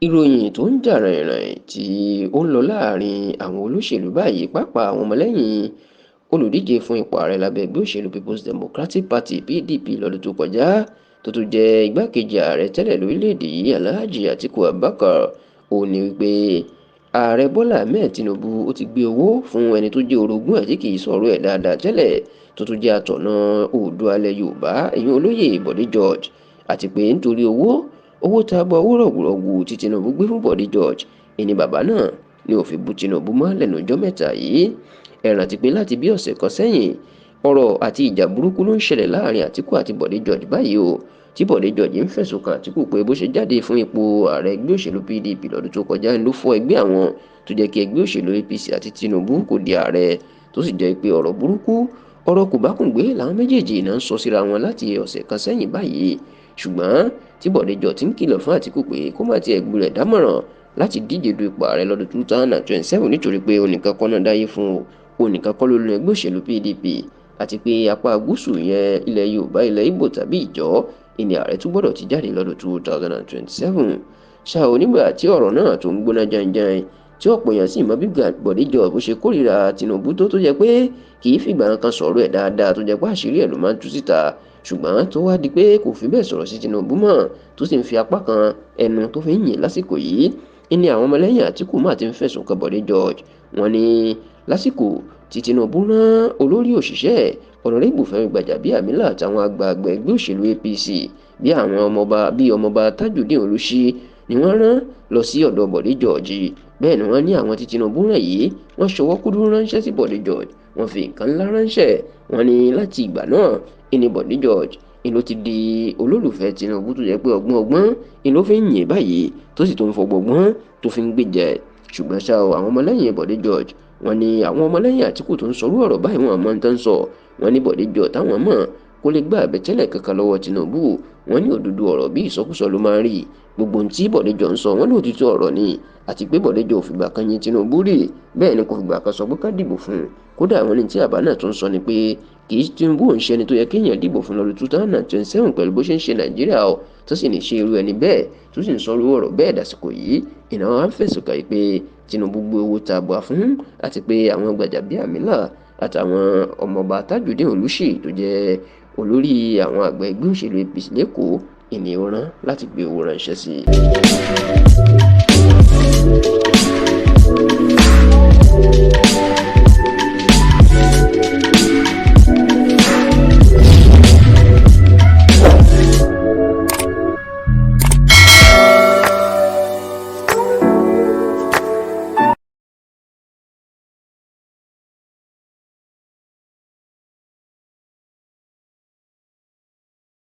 Ìròyìn tó ń jà ràìnràìn tí ó ń lọ láàrin àwọn olóṣèlú báyìí pàápàá àwọn ọmọlẹ́yìn olùdíje fún ipò ààrẹ lábẹ́ ẹgbẹ́ òṣèlú People's Democratic Party (PDP) lọ́dún tó kọjá tó tún jẹ́ igbákejì ààrẹ tẹ́lẹ̀ lórílẹ̀‐èdè yìí Alhaji Atiku Abubakar ó ní wípé ààrẹ Bọ́lá Ahmed Tinubu ó ti gbé owó fún ẹni tó jẹ́ orogún ẹ̀ tí kì í sọ̀rọ̀ ẹ̀ dáadáa tẹ́lẹ̀ tó tún jẹ́ atọ̀nà Oòduà ilẹ̀ Yorùbá ìyẹn olóyè Bọ̀dé George àti pé nítorí owó tabua owó rọ̀gùrọ̀gù tí Tinubu gbé fún Bọ̀dé George ìní bàbá náà ni ó fi bú Tinubu mọ́ lẹ́nu ọjọ́ mẹ́ta yìí. Ẹ rántí pé láti bí ọ̀sẹ̀ kan sẹ́yìn ọ̀rọ̀ àti ìjà burúkú ló ń ṣẹlẹ̀ láàrin Àtíkù àti Bọ̀dé George báyìí o tí Bọ̀dé George ń fẹ̀sùn kan Àtíkù pé bó ṣe jáde fún ipò ààrẹ ẹgbẹ́ òṣèlú PDP lọ́dún tó kọjá ló fọ́ ẹgbẹ́ àwọn tó jẹ́ kí ẹgbẹ́ òṣèlú APC àti Tinubu kò di ààrẹ tó sì jẹ́ pé ọ̀rọ̀ burúkú ọ̀rọ̀ kòbákùngbé làwọn méjèèjì náà ń sọ síra wọn láti ọ̀sẹ̀ kan sẹ́yìn báyìí ṣùgbọ́n tí Bọ̀dé George ti ń kìlọ̀ fún Àtíkù pé kó má tiẹ̀ gbúrẹ̀ dámọ̀ràn láti díje du ipò ààrẹ lọ́dún 2027 nítorí pé onìkan kọ́ náà dáyé fún onìkan kọ́ ló lu ẹgbẹ́ òṣèlú PDP àti pé apá gúúsù yẹn ilẹ̀ Yorùbá ilẹ̀ Ìgbò tàbí Ìjọ ìní ààrẹ tún gbọ́dọ̀ ti jáde lọ́dún 2027 ṣá o nígbà tí ọ̀rọ̀ náà tó ń gbóná janjan tí ọ̀pọ̀ èèyàn sì mọ bí Bọ̀dé George bó ṣe kórìíra Tinubu tó jẹ́ pé kì í fìgbà kan sọ̀rọ̀ ẹ̀ dáadáa tó jẹ́ pé àṣírí ẹ̀ ló máa ń tú síta ṣùgbọ́n tó wá di pé kò fi bẹ́ẹ̀ sọ̀rọ̀ sí Tinubu mọ́ tó sì ń fi apá kan ẹnu tó fi ń yìn lásìkò yìí ní àwọn ọmọlẹ́yìn Àtíkù máa ti ń fẹ̀sùn kan Bọ̀dé George wọ́n ní lásìkò tí Tinubu rán olórí òṣìṣẹ́ Ọ̀nàrẹ́bù Fẹ́mi Gbàjàbíàmílà àtàwọn àgbààgbà ẹgbẹ́ òṣèlú APC bí ọmọọba Tajudeen Olúṣí ni wọ́n rán lọ sí ọ̀dọ̀ Bọ̀dé George bẹ́ẹ̀ ni wọ́n ní àwọn tí Tinubu rán yìí wọ́n ṣọwọ́ kúdúrú ránṣẹ́ sí Bọ̀dé George wọ́n fi nǹkan ńlá ránṣẹ́ wọ́n ní láti ìgbà náà ìní Bọ̀dé George ìlú ti di olólùfẹ́ Tinubu tó jẹ́ pé ọgbọ́n ìlú fi ń yìn báyìí tó sì tó ń fọgbọ́gbọ́n tó fi ń gbèjẹ ṣùgbọ́n ṣá o àwọn ọmọlẹ́yìn Bọ̀dé George wọ́n ní àwọn ọmọlẹ́yìn Àtíkù tó ń sọrú ọ̀rọ̀ báyìí wọn àmọ́ ń tán sọ wọ́n ní Bọ̀dé George táwọn mọ̀ kó lè gbà àbẹ̀tẹ́lẹ̀ kankan lọ́wọ́ Tinubu wọ́n ní òdodo ọ̀rọ̀ bí ìsọkúsọ ló máa ń rí gbogbo ohun tí Bọ̀dé George ń sọ wọ́n ló òtítọ́ ọ̀rọ̀ ni àti pé Bọ̀dé George ò fìgbà kan yin Tinubu rí bẹ́ẹ̀ ni kò fìgbà kan sọ pé ká dìbò fún un kódà àwọn ní tí àbá náà tó ń sọ ni pé kì í Tinubu ń ṣe ẹni tó yẹ kéèyàn dìbò fún lọ́dún 2027 pẹ̀lú bó ṣe ń ṣe Nàìjíríà o tó sì ní ṣe irú ẹni bẹ́ẹ̀ tó sì ń sọ irú ọ̀rọ̀ bẹ́ẹ̀ dàsìkò yìí ìnáwó á ń fẹ̀sùn kàn pé Tinubu gbé owó tabua fún àti pé àwọn Gbàjàbíàmílà àtàwọn ọmọọba Tajudeen Olúṣì tó jẹ́ olórí àwọn àgbà ẹgbẹ́ òṣèlú APC lẹ́kọ̀ọ́ ènìyàn rán láti gbé owó ránṣẹ́ sí i.